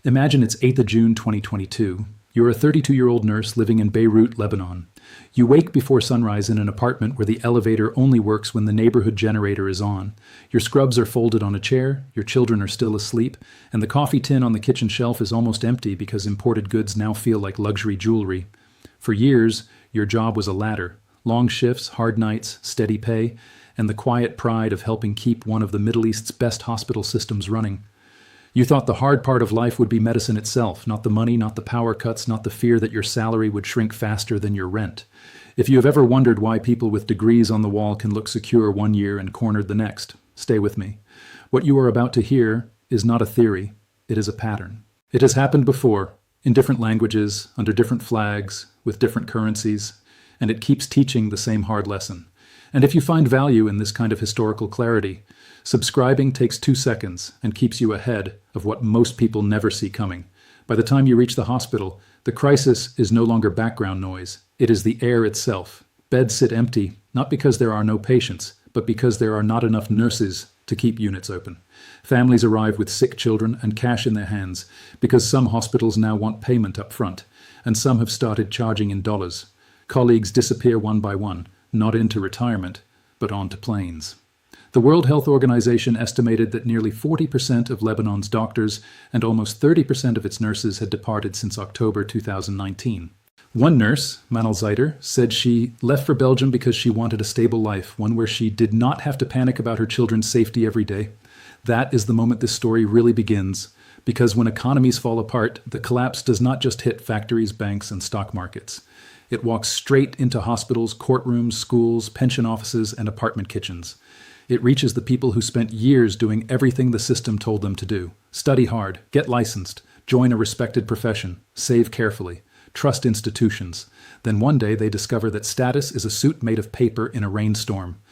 Imagine it's 8th of June 2022. You're a 32-year-old nurse living in Beirut, Lebanon. You wake before sunrise in an apartment where the elevator only works when the neighborhood generator is on. Your scrubs are folded on a chair, your children are still asleep, and the coffee tin on the kitchen shelf is almost empty because imported goods now feel like luxury jewelry. For years, your job was a ladder. Long shifts, hard nights, steady pay, and the quiet pride of helping keep one of the Middle East's best hospital systems running. You thought the hard part of life would be medicine itself, not the money, not the power cuts, not the fear that your salary would shrink faster than your rent. If you have ever wondered why people with degrees on the wall can look secure one year and cornered the next, stay with me. What you are about to hear is not a theory, it is a pattern. It has happened before, in different languages, under different flags, with different currencies, and it keeps teaching the same hard lesson. And if you find value in this kind of historical clarity, subscribing takes 2 seconds and keeps you ahead of what most people never see coming. By the time you reach the hospital, the crisis is no longer background noise. It is the air itself. Beds sit empty, not because there are no patients, but because there are not enough nurses to keep units open. Families arrive with sick children and cash in their hands because some hospitals now want payment up front, and some have started charging in dollars. Colleagues disappear one by one, not into retirement, but onto planes. The World Health Organization estimated that nearly 40% of Lebanon's doctors and almost 30% of its nurses had departed since October 2019. One nurse, Manal Zaider, said she left for Belgium because she wanted a stable life, one where she did not have to panic about her children's safety every day. That is the moment this story really begins, because when economies fall apart, the collapse does not just hit factories, banks, and stock markets. It walks straight into hospitals, courtrooms, schools, pension offices, and apartment kitchens. It reaches the people who spent years doing everything the system told them to do. Study hard, get licensed, join a respected profession, save carefully, trust institutions. Then one day they discover that status is a suit made of paper in a rainstorm.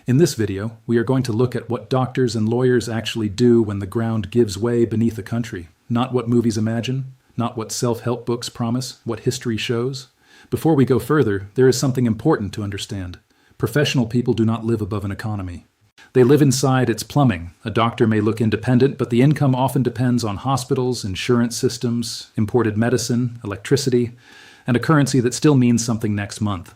In this video, we are going to look at what doctors and lawyers actually do when the ground gives way beneath a country. Not what movies imagine, not what self-help books promise, what history shows. Before we go further, there is something important to understand. Professional people do not live above an economy. They live inside its plumbing. A doctor may look independent, but the income often depends on hospitals, insurance systems, imported medicine, electricity, and a currency that still means something next month.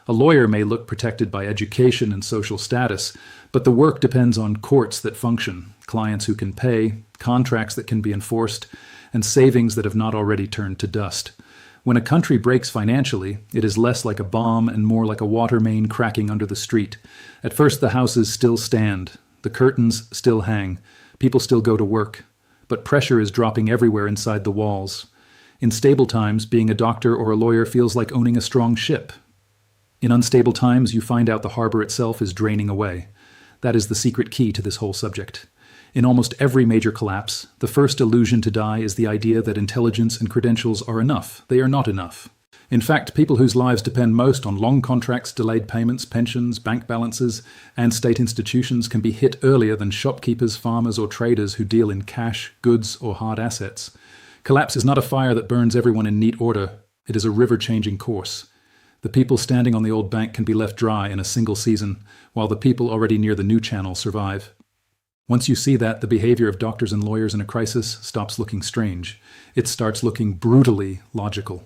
A lawyer may look protected by education and social status, but the work depends on courts that function, clients who can pay, contracts that can be enforced, and savings that have not already turned to dust. When a country breaks financially, it is less like a bomb and more like a water main cracking under the street. At first, the houses still stand, the curtains still hang, people still go to work, but pressure is dropping everywhere inside the walls. In stable times, being a doctor or a lawyer feels like owning a strong ship. In unstable times, you find out the harbor itself is draining away. That is the secret key to this whole subject. In almost every major collapse, the first illusion to die is the idea that intelligence and credentials are enough. They are not enough. In fact, people whose lives depend most on long contracts, delayed payments, pensions, bank balances, and state institutions can be hit earlier than shopkeepers, farmers, or traders who deal in cash, goods, or hard assets. Collapse is not a fire that burns everyone in neat order. It is a river changing course. The people standing on the old bank can be left dry in a single season, while the people already near the new channel survive. Once you see that, the behavior of doctors and lawyers in a crisis stops looking strange. It starts looking brutally logical.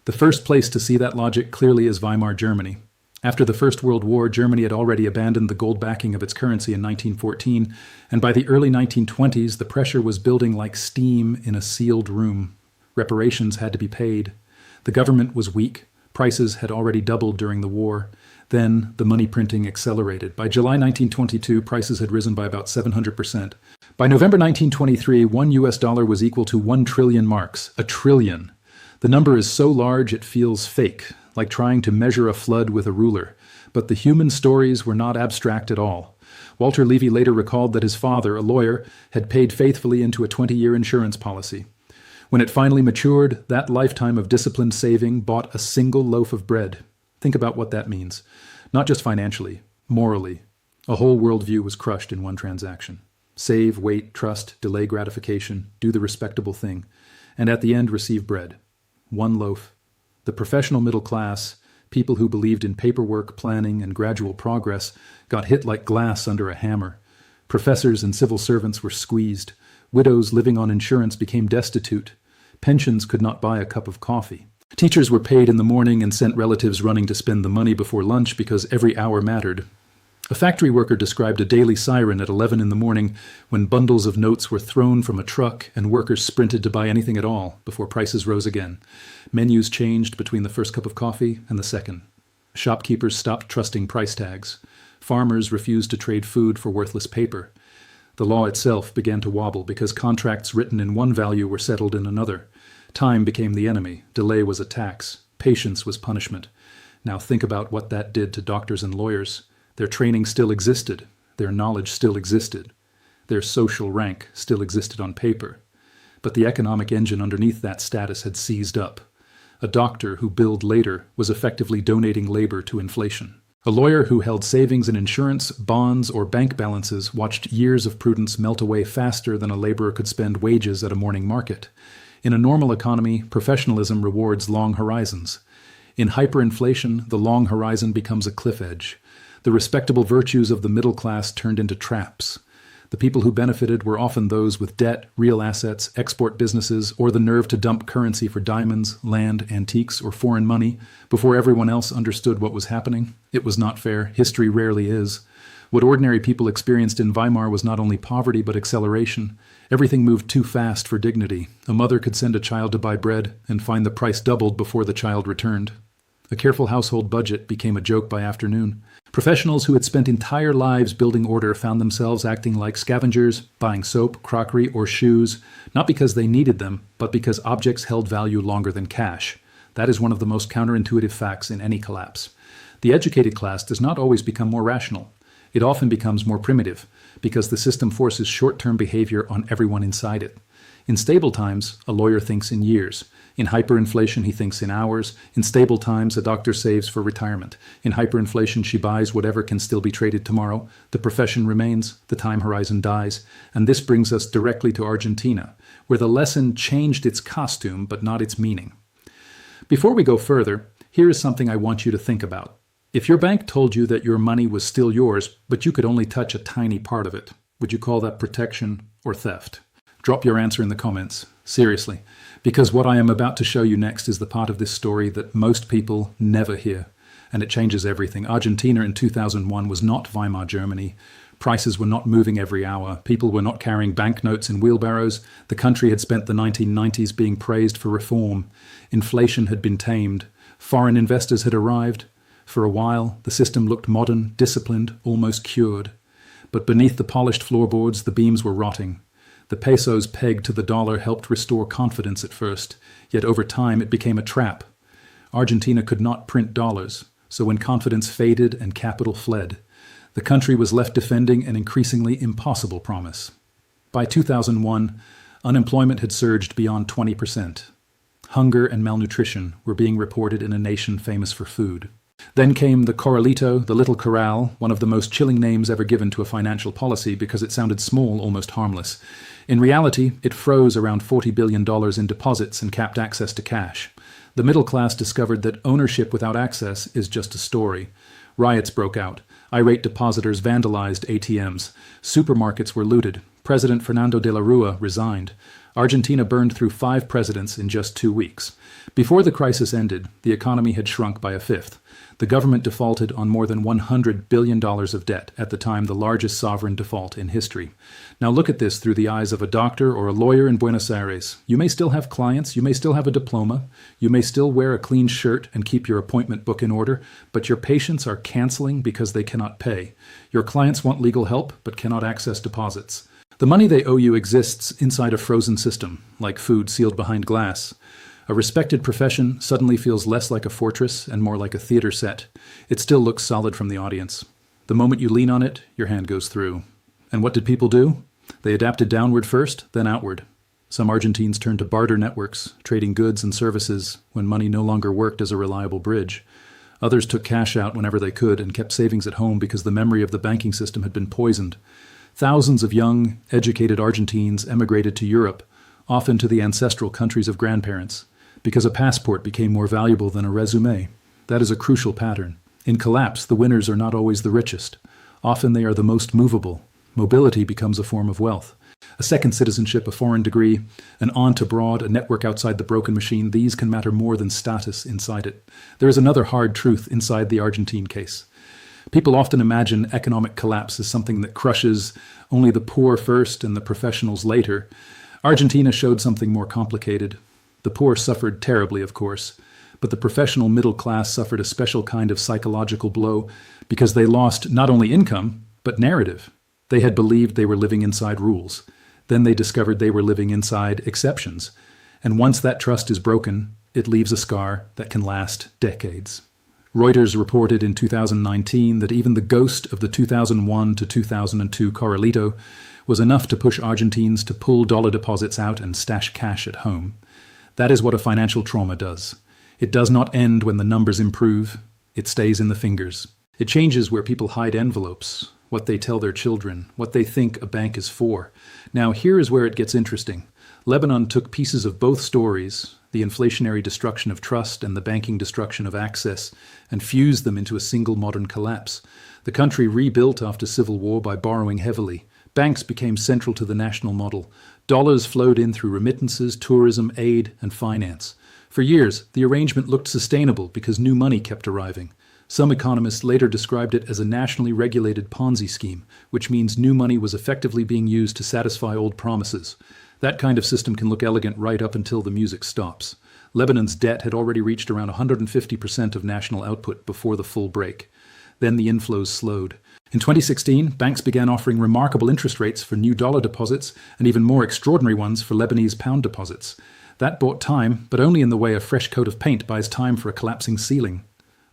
The first place to see that logic clearly is Weimar Germany. After the First World War, Germany had already abandoned the gold backing of its currency in 1914, and by the early 1920s, the pressure was building like steam in a sealed room. Reparations had to be paid. The government was weak. Prices had already doubled during the war. Then the money printing accelerated. By July 1922, prices had risen by about 700%. By November 1923, $1 was equal to 1 trillion marks. A trillion. The number is so large it feels fake, like trying to measure a flood with a ruler. But the human stories were not abstract at all. Walter Levy later recalled that his father, a lawyer, had paid faithfully into a 20-year insurance policy. When it finally matured, that lifetime of disciplined saving bought a single loaf of bread. Think about what that means. Not just financially, morally. A whole worldview was crushed in one transaction. Save, wait, trust, delay gratification, do the respectable thing, and at the end receive bread. One loaf. The professional middle class, people who believed in paperwork, planning, and gradual progress, got hit like glass under a hammer. Professors and civil servants were squeezed. Widows living on insurance became destitute. Pensions could not buy a cup of coffee. Teachers were paid in the morning and sent relatives running to spend the money before lunch because every hour mattered. A factory worker described a daily siren at 11 in the morning when bundles of notes were thrown from a truck and workers sprinted to buy anything at all before prices rose again. Menus changed between the first cup of coffee and the second. Shopkeepers stopped trusting price tags. Farmers refused to trade food for worthless paper. The law itself began to wobble because contracts written in one value were settled in another. Time became the enemy. Delay was a tax. Patience was punishment. Now think about what that did to doctors and lawyers. Their training still existed. Their knowledge still existed. Their social rank still existed on paper. But the economic engine underneath that status had seized up. A doctor who billed later was effectively donating labor to inflation. A lawyer who held savings in insurance, bonds, or bank balances watched years of prudence melt away faster than a laborer could spend wages at a morning market. In a normal economy, professionalism rewards long horizons. In hyperinflation, the long horizon becomes a cliff edge. The respectable virtues of the middle class turned into traps. The people who benefited were often those with debt, real assets, export businesses, or the nerve to dump currency for diamonds, land, antiques, or foreign money before everyone else understood what was happening. It was not fair. History rarely is. What ordinary people experienced in Weimar was not only poverty but acceleration. Everything moved too fast for dignity. A mother could send a child to buy bread and find the price doubled before the child returned. A careful household budget became a joke by afternoon. Professionals who had spent entire lives building order found themselves acting like scavengers, buying soap, crockery, or shoes, not because they needed them, but because objects held value longer than cash. That is one of the most counterintuitive facts in any collapse. The educated class does not always become more rational. It often becomes more primitive, because the system forces short-term behavior on everyone inside it. In stable times, a lawyer thinks in years. In hyperinflation, he thinks in hours. In stable times, a doctor saves for retirement. In hyperinflation, she buys whatever can still be traded tomorrow. The profession remains, the time horizon dies. And this brings us directly to Argentina, where the lesson changed its costume, but not its meaning. Before we go further, here is something I want you to think about. If your bank told you that your money was still yours, but you could only touch a tiny part of it, would you call that protection or theft? Drop your answer in the comments. Seriously. Because what I am about to show you next is the part of this story that most people never hear. And it changes everything. Argentina in 2001 was not Weimar Germany. Prices were not moving every hour. People were not carrying banknotes in wheelbarrows. The country had spent the 1990s being praised for reform. Inflation had been tamed. Foreign investors had arrived. For a while, the system looked modern, disciplined, almost cured. But beneath the polished floorboards, the beams were rotting. The peso's peg to the dollar helped restore confidence at first, yet over time it became a trap. Argentina could not print dollars, so when confidence faded and capital fled, the country was left defending an increasingly impossible promise. By 2001, unemployment had surged beyond 20%. Hunger and malnutrition were being reported in a nation famous for food. Then came the Corralito, the Little Corral, one of the most chilling names ever given to a financial policy because it sounded small, almost harmless. In reality, it froze around $40 billion in deposits and capped access to cash. The middle class discovered that ownership without access is just a story. Riots broke out. Irate depositors vandalized ATMs. Supermarkets were looted. President Fernando de la Rúa resigned. Argentina burned through 5 presidents in just 2 weeks. Before the crisis ended, the economy had shrunk by a fifth. The government defaulted on more than $100 billion of debt, at the time the largest sovereign default in history. Now look at this through the eyes of a doctor or a lawyer in Buenos Aires. You may still have clients, you may still have a diploma, you may still wear a clean shirt and keep your appointment book in order, but your patients are canceling because they cannot pay. Your clients want legal help, but cannot access deposits. The money they owe you exists inside a frozen system, like food sealed behind glass. A respected profession suddenly feels less like a fortress and more like a theater set. It still looks solid from the audience. The moment you lean on it, your hand goes through. And what did people do? They adapted downward first, then outward. Some Argentines turned to barter networks, trading goods and services when money no longer worked as a reliable bridge. Others took cash out whenever they could and kept savings at home because the memory of the banking system had been poisoned. Thousands of young, educated Argentines emigrated to Europe, often to the ancestral countries of grandparents, because a passport became more valuable than a resume. That is a crucial pattern. In collapse, the winners are not always the richest. Often they are the most movable. Mobility becomes a form of wealth. A second citizenship, a foreign degree, an aunt abroad, a network outside the broken machine, these can matter more than status inside it. There is another hard truth inside the Argentine case. People often imagine economic collapse as something that crushes only the poor first and the professionals later. Argentina showed something more complicated. The poor suffered terribly, of course, but the professional middle class suffered a special kind of psychological blow because they lost not only income, but narrative. They had believed they were living inside rules. Then they discovered they were living inside exceptions. And once that trust is broken, it leaves a scar that can last decades. Reuters reported in 2019 that even the ghost of the 2001 to 2002 corralito was enough to push Argentines to pull dollar deposits out and stash cash at home. That is what a financial trauma does. It does not end when the numbers improve. It stays in the fingers. It changes where people hide envelopes, what they tell their children, what they think a bank is for. Now, here is where it gets interesting. Lebanon took pieces of both stories, the inflationary destruction of trust and the banking destruction of access, and fused them into a single modern collapse. The country rebuilt after civil war by borrowing heavily. Banks became central to the national model. Dollars flowed in through remittances, tourism, aid, and finance. For years, the arrangement looked sustainable because new money kept arriving. Some economists later described it as a nationally regulated Ponzi scheme, which means new money was effectively being used to satisfy old promises. That kind of system can look elegant right up until the music stops. Lebanon's debt had already reached around 150% of national output before the full break. Then the inflows slowed. In 2016, banks began offering remarkable interest rates for new dollar deposits and even more extraordinary ones for Lebanese pound deposits. That bought time, but only in the way a fresh coat of paint buys time for a collapsing ceiling.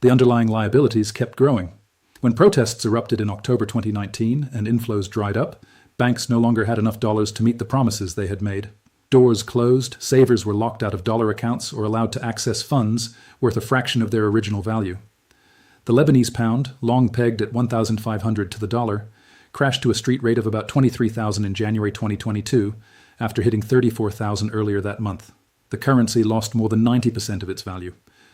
The underlying liabilities kept growing. When protests erupted in October 2019 and inflows dried up, banks no longer had enough dollars to meet the promises they had made. Doors closed, savers were locked out of dollar accounts or allowed to access funds worth a fraction of their original value. The Lebanese pound, long pegged at 1,500 to the dollar, crashed to a street rate of about 23,000 in January 2022, after hitting 34,000 earlier that month. The currency lost more than 90% of its value.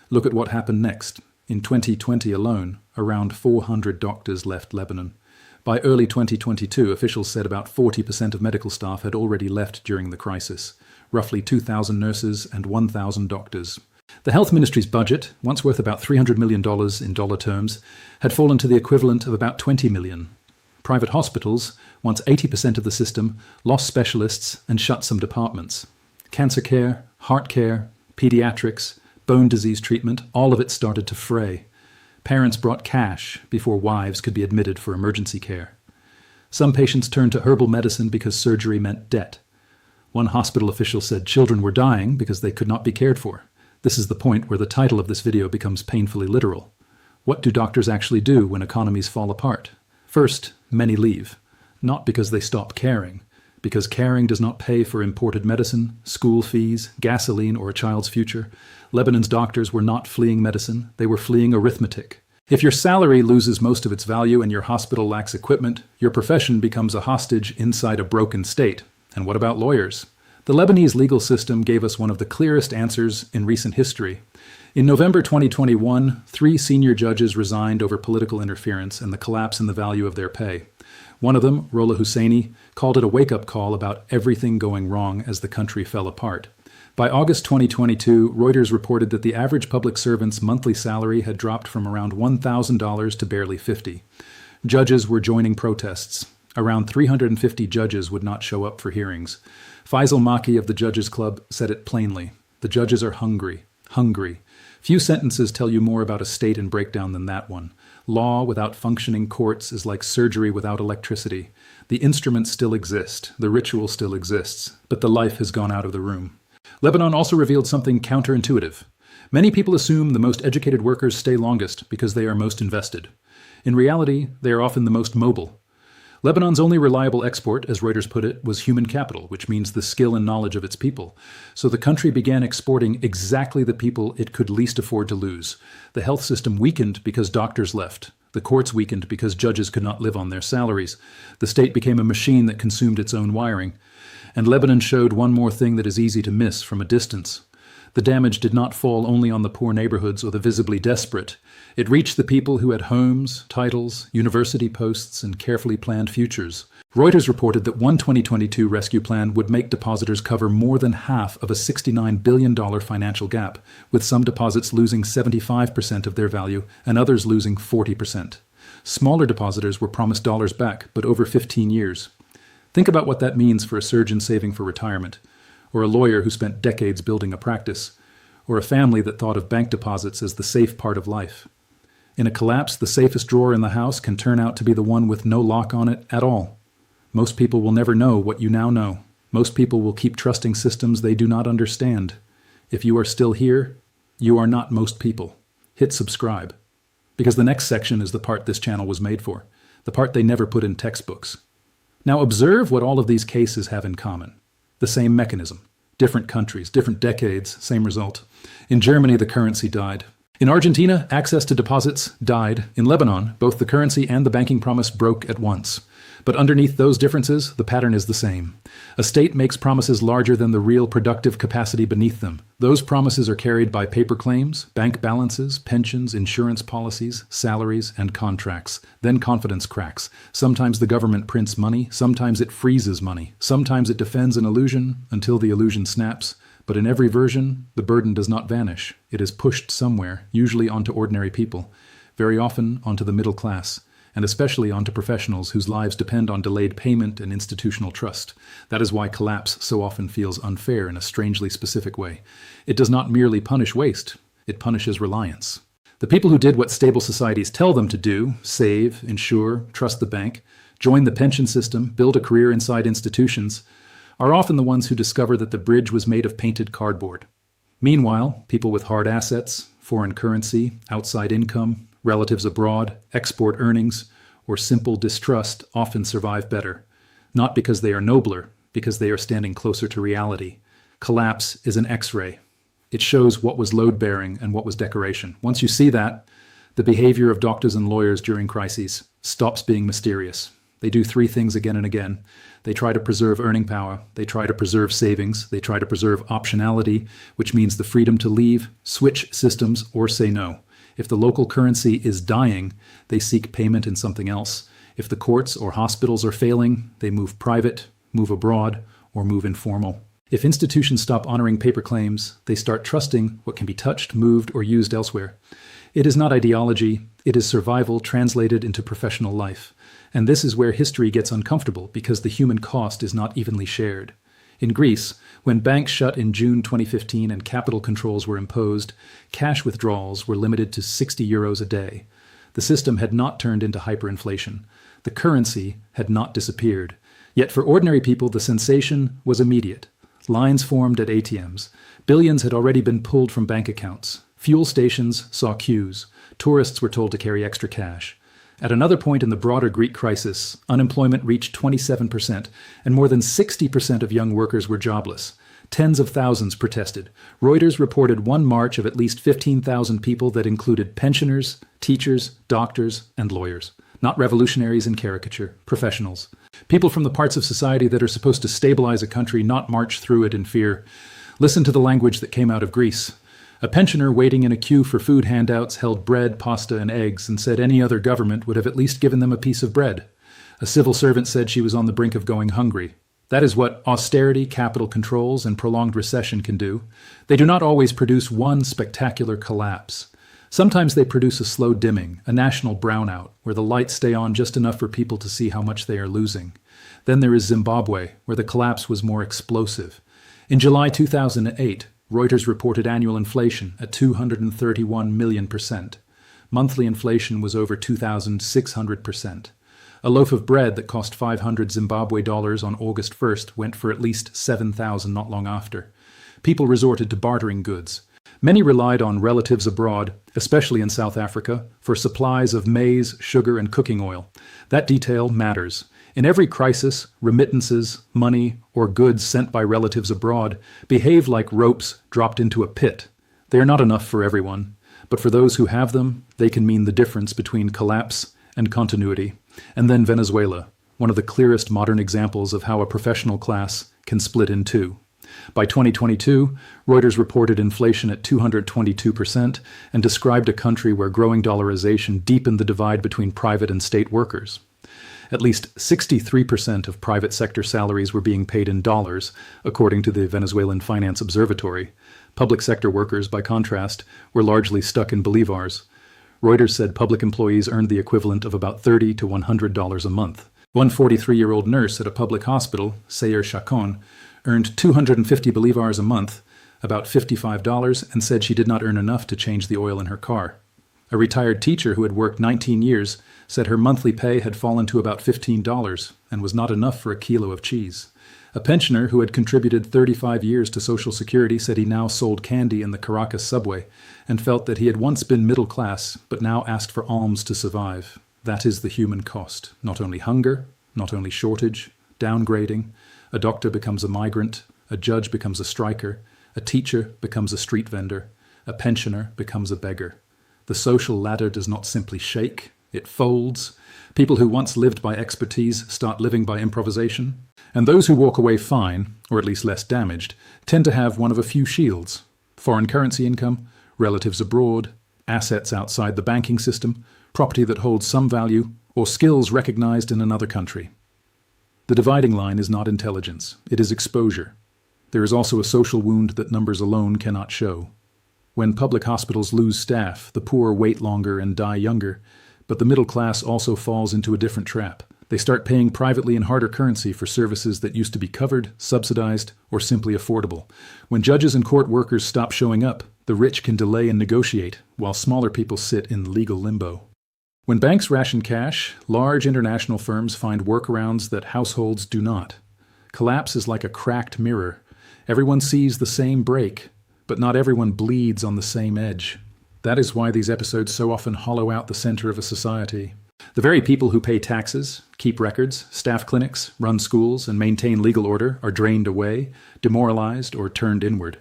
Look at what happened next. In 2020 alone, around 400 doctors left Lebanon. By early 2022, officials said about 40% of medical staff had already left during the crisis, roughly 2,000 nurses and 1,000 doctors. The health ministry's budget, once worth about $300 million in dollar terms, had fallen to the equivalent of about $20 million. Private hospitals, once 80% of the system, lost specialists and shut some departments. Cancer care, heart care, pediatrics, bone disease treatment, all of it started to fray. Parents brought cash before wives could be admitted for emergency care. Some patients turned to herbal medicine because surgery meant debt. One hospital official said children were dying because they could not be cared for. This is the point where the title of this video becomes painfully literal. What do doctors actually do when economies fall apart? First, many leave. Not because they stop caring, because caring does not pay for imported medicine, school fees, gasoline, or a child's future. Lebanon's doctors were not fleeing medicine, they were fleeing arithmetic. If your salary loses most of its value and your hospital lacks equipment, your profession becomes a hostage inside a broken state. And what about lawyers? The Lebanese legal system gave us one of the clearest answers in recent history. In November 2021, 3 senior judges resigned over political interference and the collapse in the value of their pay. One of them, Rola Husseini, called it a wake-up call about everything going wrong as the country fell apart. By August 2022, Reuters reported that the average public servant's monthly salary had dropped from around $1,000 to barely $50. Judges were joining protests. Around 350 judges would not show up for hearings. Faisal Maki of the Judges Club said it plainly. The judges are hungry. Hungry. Few sentences tell you more about a state in breakdown than that one. Law without functioning courts is like surgery without electricity. The instruments still exist, the ritual still exists, but the life has gone out of the room. Lebanon also revealed something counterintuitive. Many people assume the most educated workers stay longest because they are most invested. In reality, they are often the most mobile. Lebanon's only reliable export, as Reuters put it, was human capital, which means the skill and knowledge of its people. So the country began exporting exactly the people it could least afford to lose. The health system weakened because doctors left. The courts weakened because judges could not live on their salaries. The state became a machine that consumed its own wiring. And Lebanon showed one more thing that is easy to miss from a distance. The damage did not fall only on the poor neighborhoods or the visibly desperate. It reached the people who had homes, titles, university posts, and carefully planned futures. Reuters reported that one 2022 rescue plan would make depositors cover more than half of a $69 billion financial gap, with some deposits losing 75% of their value and others losing 40%. Smaller depositors were promised dollars back, but over 15 years. Think about what that means for a surgeon saving for retirement, or a lawyer who spent decades building a practice, or a family that thought of bank deposits as the safe part of life. In a collapse, the safest drawer in the house can turn out to be the one with no lock on it at all. Most people will never know what you now know. Most people will keep trusting systems they do not understand. If you are still here, you are not most people. Hit subscribe. Because the next section is the part this channel was made for, the part they never put in textbooks. Now observe what all of these cases have in common. The same mechanism. Different countries, different decades, same result. In Germany, the currency died. In Argentina, access to deposits died. In Lebanon, both the currency and the banking promise broke at once. But underneath those differences, the pattern is the same. A state makes promises larger than the real productive capacity beneath them. Those promises are carried by paper claims, bank balances, pensions, insurance policies, salaries, and contracts. Then confidence cracks. Sometimes the government prints money, sometimes it freezes money. Sometimes it defends an illusion until the illusion snaps. But in every version, the burden does not vanish. It is pushed somewhere, usually onto ordinary people, very often onto the middle class, and especially onto professionals whose lives depend on delayed payment and institutional trust. That is why collapse so often feels unfair in a strangely specific way. It does not merely punish waste, it punishes reliance. The people who did what stable societies tell them to do, save, insure, trust the bank, join the pension system, build a career inside institutions, are often the ones who discover that the bridge was made of painted cardboard. Meanwhile, people with hard assets, foreign currency, outside income, relatives abroad, export earnings, or simple distrust often survive better. Not because they are nobler, because they are standing closer to reality. Collapse is an X-ray. It shows what was load-bearing and what was decoration. Once you see that, the behavior of doctors and lawyers during crises stops being mysterious. They do three things again and again. They try to preserve earning power. They try to preserve savings. They try to preserve optionality, which means the freedom to leave, switch systems, or say no. If the local currency is dying, they seek payment in something else. If the courts or hospitals are failing, they move private, move abroad, or move informal. If institutions stop honoring paper claims, they start trusting what can be touched, moved, or used elsewhere. It is not ideology, it is survival translated into professional life. And this is where history gets uncomfortable because the human cost is not evenly shared. In Greece, when banks shut in June 2015 and capital controls were imposed, cash withdrawals were limited to 60 euros a day. The system had not turned into hyperinflation. The currency had not disappeared. Yet for ordinary people, the sensation was immediate. Lines formed at ATMs. Billions had already been pulled from bank accounts. Fuel stations saw queues. Tourists were told to carry extra cash. At another point in the broader Greek crisis, unemployment reached 27%, and more than 60% of young workers were jobless. Tens of thousands protested. Reuters reported one march of at least 15,000 people that included pensioners, teachers, doctors, and lawyers. Not revolutionaries in caricature, professionals. People from the parts of society that are supposed to stabilize a country, not march through it in fear. Listen to the language that came out of Greece. A pensioner waiting in a queue for food handouts held bread, pasta, and eggs and said any other government would have at least given them a piece of bread. A civil servant said she was on the brink of going hungry. That is what austerity, capital controls, and prolonged recession can do. They do not always produce one spectacular collapse. Sometimes they produce a slow dimming, a national brownout, where the lights stay on just enough for people to see how much they are losing. Then there is Zimbabwe, where the collapse was more explosive. In July 2008, Reuters reported annual inflation at 231 million%. Monthly inflation was over 2,600%. A loaf of bread that cost 500 Zimbabwe dollars on August 1st went for at least 7,000 not long after. People resorted to bartering goods. Many relied on relatives abroad, especially in South Africa, for supplies of maize, sugar, and cooking oil. That detail matters. In every crisis, remittances, money, or goods sent by relatives abroad behave like ropes dropped into a pit. They are not enough for everyone, but for those who have them, they can mean the difference between collapse and continuity. And then Venezuela, one of the clearest modern examples of how a professional class can split in two. By 2022, Reuters reported inflation at 222% and described a country where growing dollarization deepened the divide between private and state workers. At least 63% of private sector salaries were being paid in dollars, according to the Venezuelan Finance Observatory. Public sector workers, by contrast, were largely stuck in bolivars. Reuters said public employees earned the equivalent of about $30 to $100 a month. One 43-year-old nurse at a public hospital, Sayer Chacon, earned 250 bolivars a month, about $55, and said she did not earn enough to change the oil in her car. A retired teacher who had worked 19 years said her monthly pay had fallen to about $15 and was not enough for a kilo of cheese. A pensioner who had contributed 35 years to Social Security said he now sold candy in the Caracas subway and felt that he had once been middle class but now asked for alms to survive. That is the human cost. Not only hunger, not only shortage, downgrading. A doctor becomes a migrant, a judge becomes a striker, a teacher becomes a street vendor, a pensioner becomes a beggar. The social ladder does not simply shake, it folds. People who once lived by expertise start living by improvisation. And those who walk away fine, or at least less damaged, tend to have one of a few shields: foreign currency income, relatives abroad, assets outside the banking system, property that holds some value, or skills recognized in another country. The dividing line is not intelligence, it is exposure. There is also a social wound that numbers alone cannot show. When public hospitals lose staff, the poor wait longer and die younger, but the middle class also falls into a different trap. They start paying privately in harder currency for services that used to be covered, subsidized, or simply affordable. When judges and court workers stop showing up, the rich can delay and negotiate, while smaller people sit in legal limbo. When banks ration cash, large international firms find workarounds that households do not. Collapse is like a cracked mirror. Everyone sees the same break, but not everyone bleeds on the same edge. That is why these episodes so often hollow out the center of a society. The very people who pay taxes, keep records, staff clinics, run schools, and maintain legal order are drained away, demoralized, or turned inward.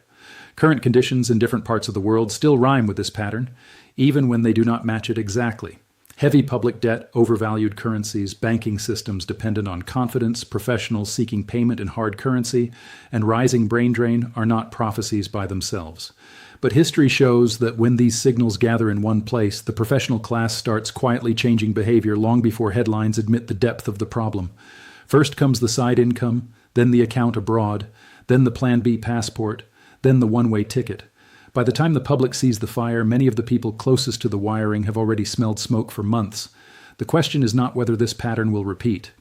Current conditions in different parts of the world still rhyme with this pattern, even when they do not match it exactly. Heavy public debt, overvalued currencies, banking systems dependent on confidence, professionals seeking payment in hard currency, and rising brain drain are not prophecies by themselves. But history shows that when these signals gather in one place, the professional class starts quietly changing behavior long before headlines admit the depth of the problem. First comes the side income, then the account abroad, then the Plan B passport, then the one-way ticket. By the time the public sees the fire, many of the people closest to the wiring have already smelled smoke for months. The question is not whether this pattern will repeat.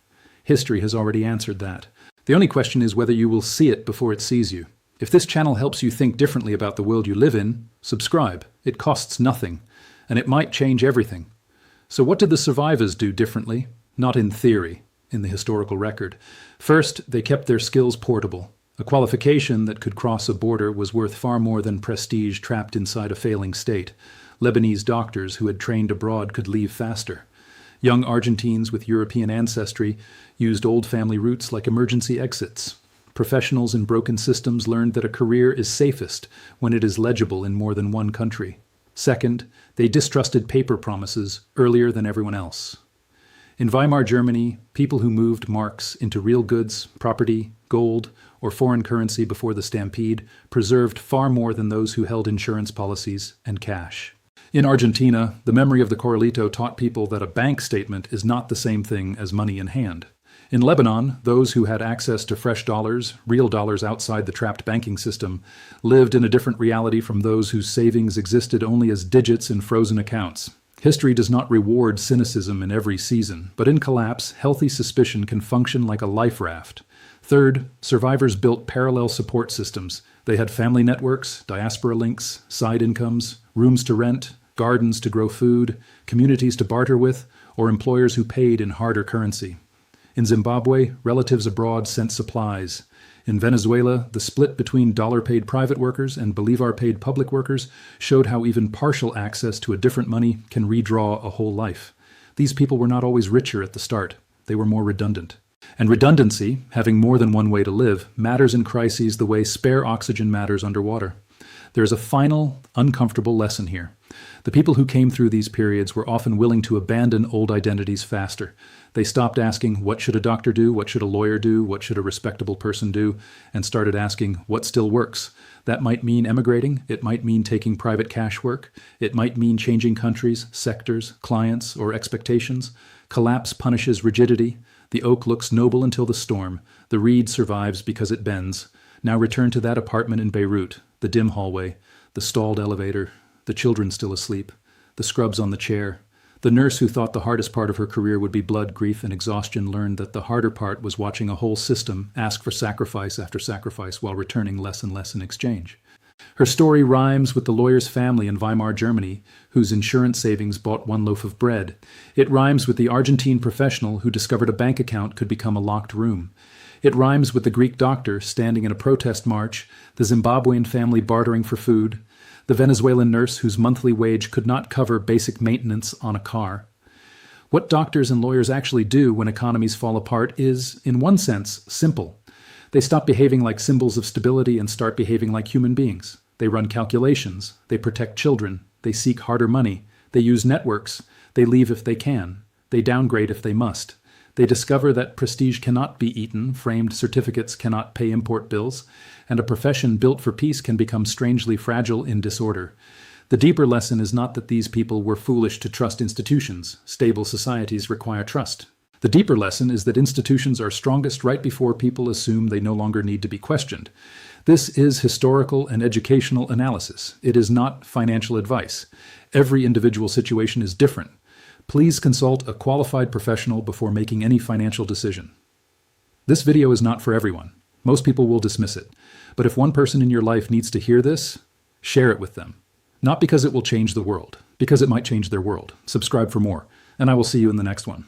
History has already answered that. The only question is whether you will see it before it sees you. If this channel helps you think differently about the world you live in, subscribe. It costs nothing, and it might change everything. So what did the survivors do differently? Not in theory, in the historical record. First, they kept their skills portable. A qualification that could cross a border was worth far more than prestige trapped inside a failing state. Lebanese doctors who had trained abroad could leave faster. Young Argentines with European ancestry used old family routes like emergency exits. Professionals in broken systems learned that a career is safest when it is legible in more than one country. Second, they distrusted paper promises earlier than everyone else. In Weimar Germany, people who moved marks into real goods, property, gold, or foreign currency before the stampede preserved far more than those who held insurance policies and cash. In Argentina, the memory of the Corralito taught people that a bank statement is not the same thing as money in hand. In Lebanon, those who had access to fresh dollars, real dollars outside the trapped banking system, lived in a different reality from those whose savings existed only as digits in frozen accounts. History does not reward cynicism in every season, but in collapse, healthy suspicion can function like a life raft. Third, survivors built parallel support systems. They had family networks, diaspora links, side incomes, rooms to rent, gardens to grow food, communities to barter with, or employers who paid in harder currency. In Zimbabwe, relatives abroad sent supplies. In Venezuela, the split between dollar-paid private workers and bolivar-paid public workers showed how even partial access to a different money can redraw a whole life. These people were not always richer at the start. They were more redundant. And redundancy, having more than one way to live, matters in crises the way spare oxygen matters underwater. There is a final, uncomfortable lesson here. The people who came through these periods were often willing to abandon old identities faster. They stopped asking, what should a doctor do? What should a lawyer do? What should a respectable person do? And started asking, what still works? That might mean emigrating. It might mean taking private cash work. It might mean changing countries, sectors, clients, or expectations. Collapse punishes rigidity. The oak looks noble until the storm. The reed survives because it bends. Now return to that apartment in Beirut, the dim hallway, the stalled elevator, the children still asleep, the scrubs on the chair. The nurse who thought the hardest part of her career would be blood, grief, and exhaustion learned that the harder part was watching a whole system ask for sacrifice after sacrifice while returning less and less in exchange. Her story rhymes with the lawyer's family in Weimar, Germany, whose insurance savings bought one loaf of bread. It rhymes with the Argentine professional who discovered a bank account could become a locked room. It rhymes with the Greek doctor standing in a protest march, the Zimbabwean family bartering for food, the Venezuelan nurse whose monthly wage could not cover basic maintenance on a car. What doctors and lawyers actually do when economies fall apart is, in one sense, simple. They stop behaving like symbols of stability and start behaving like human beings. They run calculations. They protect children. They seek harder money. They use networks. They leave if they can. They downgrade if they must. They discover that prestige cannot be eaten, framed certificates cannot pay import bills, and a profession built for peace can become strangely fragile in disorder. The deeper lesson is not that these people were foolish to trust institutions. Stable societies require trust. The deeper lesson is that institutions are strongest right before people assume they no longer need to be questioned. This is historical and educational analysis. It is not financial advice. Every individual situation is different. Please consult a qualified professional before making any financial decision. This video is not for everyone. Most people will dismiss it. But if one person in your life needs to hear this, share it with them. Not because it will change the world, because it might change their world. Subscribe for more, and I will see you in the next one.